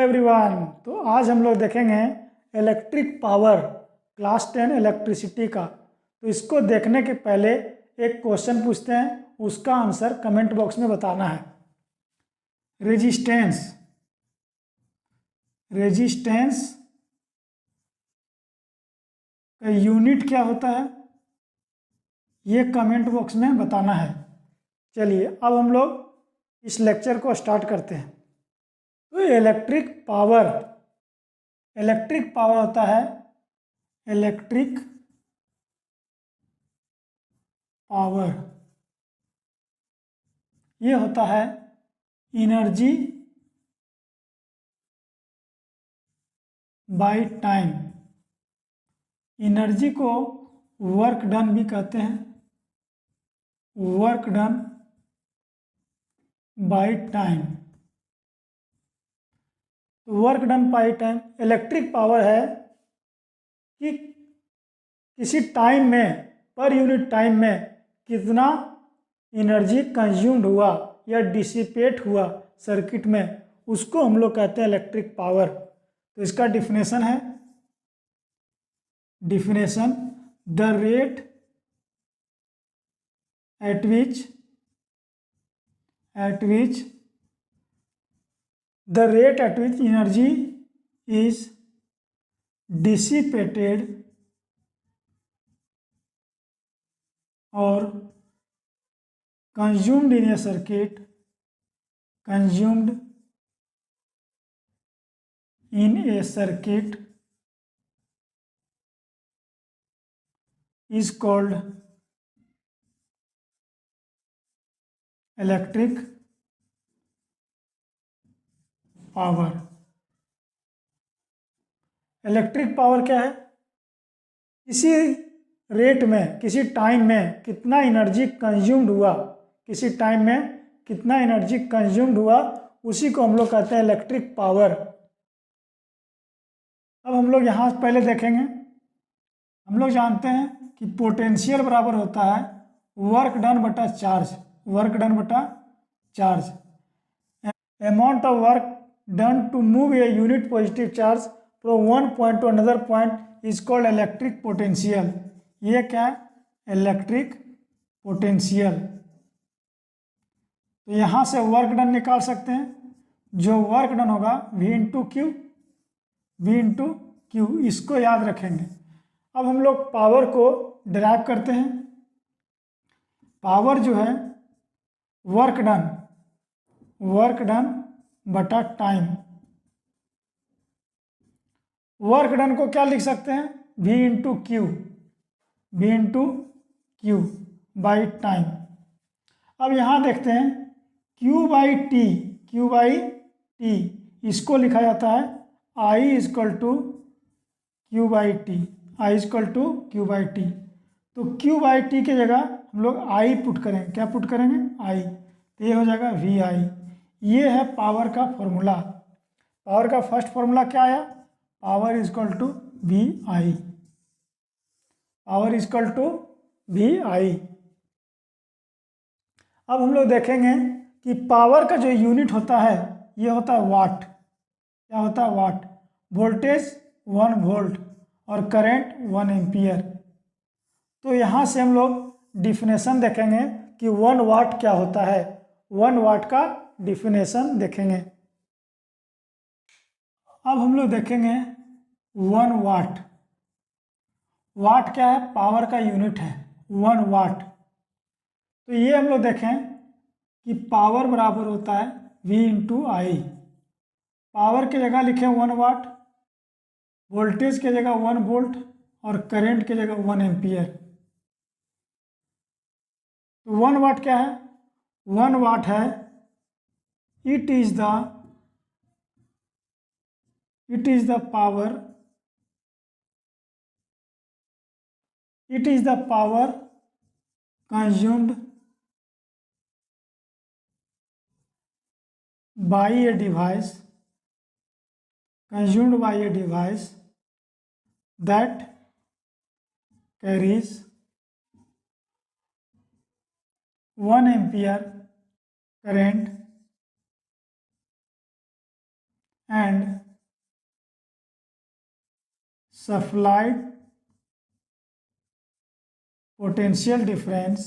Everyone, तो आज हम लोग देखेंगे इलेक्ट्रिक पावर क्लास 10 इलेक्ट्रिसिटी का। तो इसको देखने के पहले एक क्वेश्चन पूछते हैं, उसका आंसर कमेंट बॉक्स में बताना है। रेजिस्टेंस रेजिस्टेंस का यूनिट क्या होता है, ये कमेंट बॉक्स में बताना है। चलिए अब हम लोग इस लेक्चर को स्टार्ट करते हैं। तो इलेक्ट्रिक पावर होता है इलेक्ट्रिक पावर, ये होता है एनर्जी बाय टाइम। एनर्जी को वर्क डन भी कहते हैं, work done by time. Work done by time electric power है कि किसी टाइम में, पर यूनिट टाइम में कितना एनर्जी कंज्यूम्ड हुआ या डिसिपेट हुआ सर्किट में, उसको हम लोग कहते हैं इलेक्ट्रिक पावर। तो इसका डिफिनेशन है, definition the rate at which energy is dissipated or consumed in a circuit is called electric power। Electric power क्या है? किसी रेट में, किसी टाइम में कितना एनर्जी कंज्यूम्ड हुआ, किसी टाइम में कितना एनर्जी कंज्यूम्ड हुआ, उसी को हम लोग कहते हैं इलेक्ट्रिक पावर। अब हम लोग यहाँ पहले देखेंगे, हम लोग जानते हैं कि पोटेंशियल बराबर होता है वर्क डन बटा चार्ज, वर्क डन बटा charge. Amount of work done to move a unit positive charge from one point to another point is called electric potential. ये क्या है? Electric potential. तो यहाँ से वर्क डन निकाल सकते हैं, जो वर्क डन होगा V इंटू क्यू, इसको याद रखेंगे। अब हम लोग पावर को डिराइव करते हैं। पावर जो है वर्क डन बटा टाइम। वर्क डन को क्या लिख सकते हैं? V into Q by time. अब यहाँ देखते हैं Q बाई टी, इसको लिखा जाता है I equal to q by t, तो Q बाई टी की जगह हम लोग I पुट करेंगे। क्या पुट करेंगे? I। तो ये हो जाएगा VI। ये है पावर का फॉर्मूला। पावर का फर्स्ट फॉर्मूला क्या आया? Power equal to VI, power equal to VI। अब हम लोग देखेंगे कि पावर का जो यूनिट होता है, ये होता है वाट। क्या होता है? वाट। वोल्टेज 1 वोल्ट और करंट 1 एम्पियर। तो यहाँ से हम लोग डिफिनेशन देखेंगे कि 1 वाट क्या होता है। 1 वाट का डिफिनेशन देखेंगे। अब हम लोग देखेंगे 1 वाट। वाट क्या है? पावर का यूनिट है 1 वाट। तो ये हम लोग देखें कि पावर बराबर होता है V इंटू आई। पावर की जगह लिखें 1 वाट, वोल्टेज की जगह 1 वोल्ट और करंट की जगह 1 एम्पियर। तो 1 वाट क्या है? 1 वाट है it is the power consumed by a device that carries 1 ampere current and supplied potential difference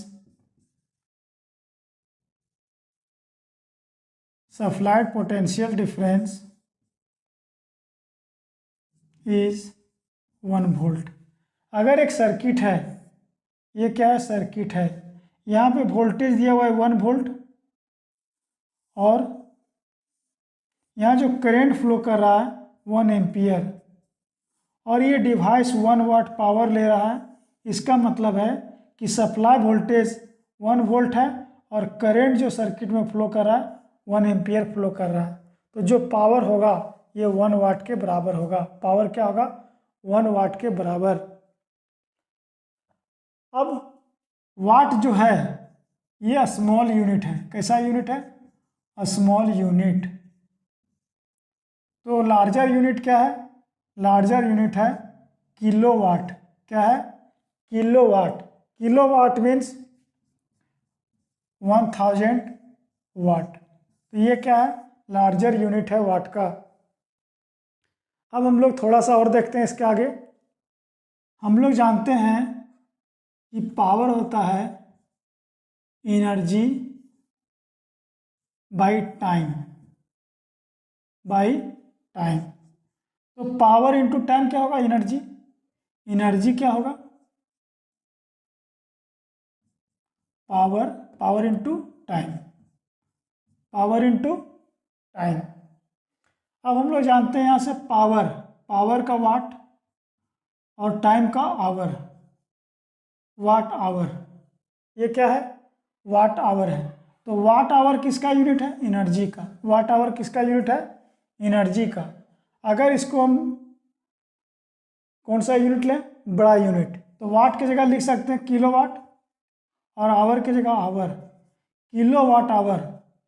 is 1 volt. अगर एक सर्किट है, ये क्या है, सर्किट है, यहाँ पे वोल्टेज दिया हुआ है 1 वोल्ट और यहाँ जो करंट फ्लो कर रहा है 1 एम्पियर और ये डिवाइस 1 वाट पावर ले रहा है। इसका मतलब है कि सप्लाई वोल्टेज 1 वोल्ट है और करंट जो सर्किट में फ्लो कर रहा है 1 एम्पियर फ्लो कर रहा है। तो जो पावर होगा ये 1 वाट के बराबर होगा। पावर क्या होगा, 1 वाट के बराबर। अब वाट जो है ये स्मॉल यूनिट है। कैसा यूनिट है, स्मॉल यूनिट। तो लार्जर यूनिट क्या है, लार्जर यूनिट है किलोवाट। क्या है, किलोवाट। किलोवाट मीन्स 1000 वाट। तो ये क्या है, लार्जर यूनिट है वाट का। अब हम लोग थोड़ा सा और देखते हैं इसके आगे। हम लोग जानते हैं कि पावर होता है energy by time, by time. तो पावर इंटू टाइम क्या होगा, एनर्जी। एनर्जी क्या होगा, power, power into time, power into time. अब हम लोग जानते हैं यहाँ से पावर, पावर का वाट और टाइम का आवर, वाट आवर। ये क्या है, वाट आवर है। तो वाट आवर किसका यूनिट है, एनर्जी का। वाट आवर किसका यूनिट है, एनर्जी का। अगर इसको हम कौन सा यूनिट लें, बड़ा यूनिट, तो वाट की जगह लिख सकते हैं किलो वाट और आवर की जगह hour. Kilo watt hour,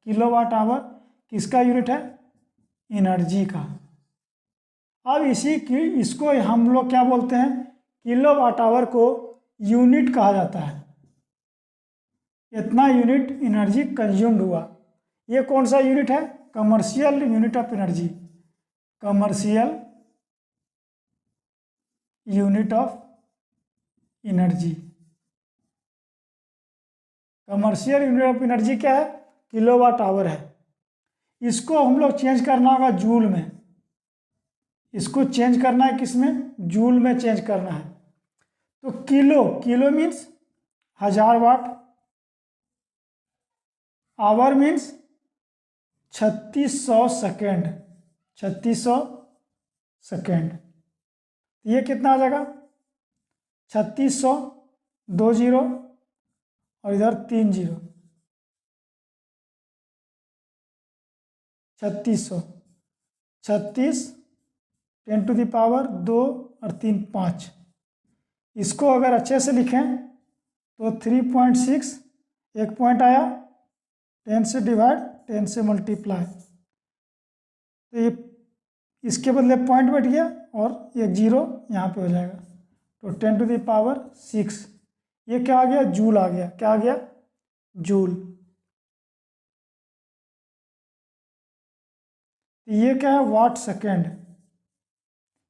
kilo watt hour किसका यूनिट है, एनर्जी का। अब इसी की इसको हम लोग क्या बोलते हैं, किलो वाट आवर को यूनिट कहा जाता है। इतना यूनिट एनर्जी कंज्यूम्ड हुआ। ये कौन सा यूनिट है, commercial unit of energy, commercial unit of energy. Commercial unit of energy क्या है, किलोवाट आवर है। इसको हम लोग चेंज करना होगा जूल में। इसको चेंज करना है किस में, जूल में चेंज करना है। तो kilo, kilo means 1000 watt, hour means 3600 second, 3600 second. ये कितना आ जाएगा, 3600, 2 जीरो और इधर 3 जीरो, 3600, 36 10 टू द पावर 2 और 3 5। इसको अगर अच्छे से लिखें तो 3.6, एक पॉइंट आया, 10 से डिवाइड, 10 से मल्टीप्लाई, तो ये इसके बदले पॉइंट बैठ गया और एक जीरो यहाँ पे हो जाएगा। तो 10 टू द पावर 6, ये क्या आ गया, जूल आ गया। क्या आ गया, जूल। ये क्या है, वाट सेकेंड।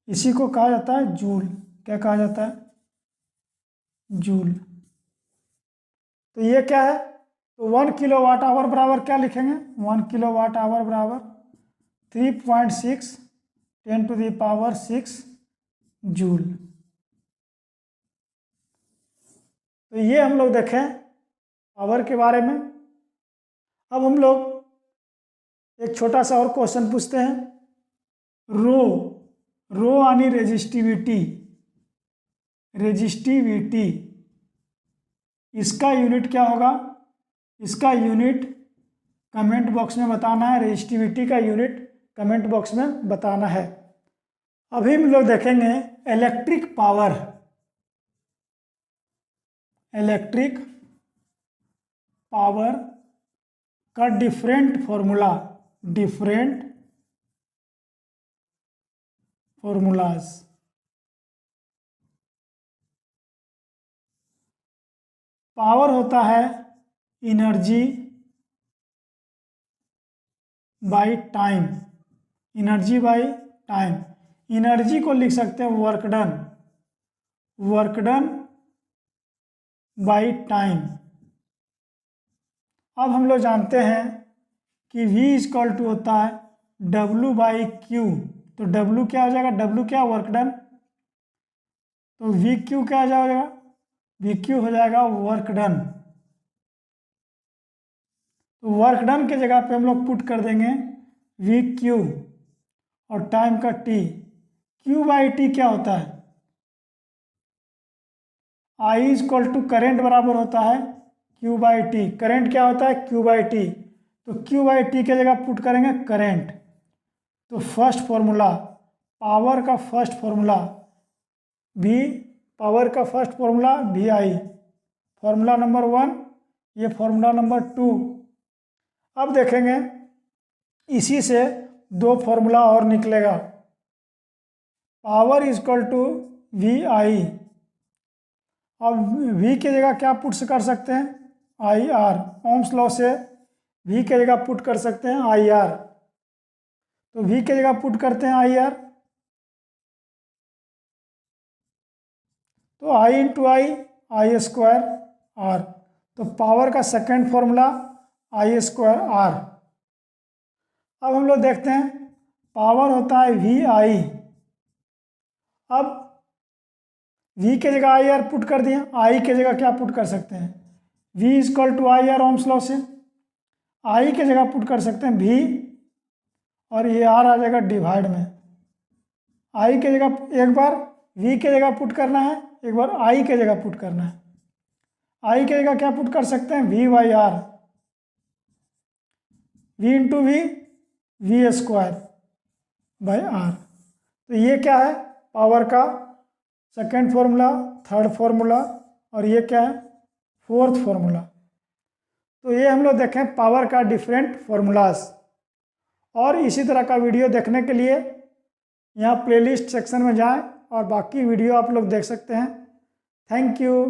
इसी को कहा जाता है जूल। क्या कहा जाता है, जूल। तो ये क्या है, तो 1 किलो वाट आवर बराबर क्या लिखेंगे, 1 किलो वाट आवर बराबर 3.6 10 टू द पावर 6 जूल। तो ये हम लोग देखें पावर के बारे में। अब हम लोग एक छोटा सा और क्वेश्चन पूछते हैं। रो, रो यानी रेजिस्टिविटी, रेजिस्टिविटी, इसका यूनिट क्या होगा, इसका यूनिट कमेंट बॉक्स में बताना है। रेजिस्टिविटी का यूनिट कमेंट बॉक्स में बताना है। अभी हम लोग देखेंगे इलेक्ट्रिक पावर, इलेक्ट्रिक पावर का different formula, different formulas. Power होता है energy by time, energy by time. Energy को लिख सकते हैं work done, work done by time. अब हम लोग जानते हैं कि V इक्वल टू होता है W बाई क्यू। तो W क्या हो जाएगा, W क्या, वर्क डन। तो वी क्यू क्या हो जाएगा, वी क्यू हो जाएगा वर्क डन। तो वर्क डन के जगह पे हम लोग पुट कर देंगे वी क्यू और टाइम का टी। क्यू बाई टी क्या होता है, आई इक्वल टू करेंट बराबर होता है क्यू बाई टी। करेंट क्या होता है, क्यू बाई टी। तो क्यू बाई टी के जगह पुट करेंगे करेंट। तो फर्स्ट फॉर्मूला, पावर का फर्स्ट फॉर्मूला भी, पावर का first formula V I, formula number 1, ये फॉर्मूला नंबर 2। अब देखेंगे इसी से दो फॉर्मूला और निकलेगा। पावर इक्वल टू वी आई, अब वी की जगह क्या पुट कर सकते हैं, आई आर। ओम्स लॉ से वी की जगह पुट कर सकते हैं आई आर। तो वी की जगह पुट करते हैं आई आर, तो I into I square R. तो पावर का second formula I square R. अब हम लोग देखते हैं पावर होता है वी आई। अब V के जगह आई आर पुट कर दिए, आई के जगह क्या पुट कर सकते हैं, V equal to I R Ohm's law से। आई के जगह पुट कर सकते हैं V और ये आर आ जाएगा डिवाइड में। आई के जगह एक बार V के जगह पुट करना है, एक बार आई के जगह पुट करना है। आई के जगह क्या पुट कर सकते हैं, V by R, V into V square by R. तो ये क्या है, पावर का सेकेंड फॉर्मूला, थर्ड फॉर्मूला, और ये क्या है, फोर्थ फॉर्मूला। तो ये हम लोग देखें पावर का डिफरेंट फॉर्मूलाज। और इसी तरह का वीडियो देखने के लिए यहाँ प्लेलिस्ट सेक्शन में जाएं और बाकी वीडियो आप लोग देख सकते हैं। Thank you.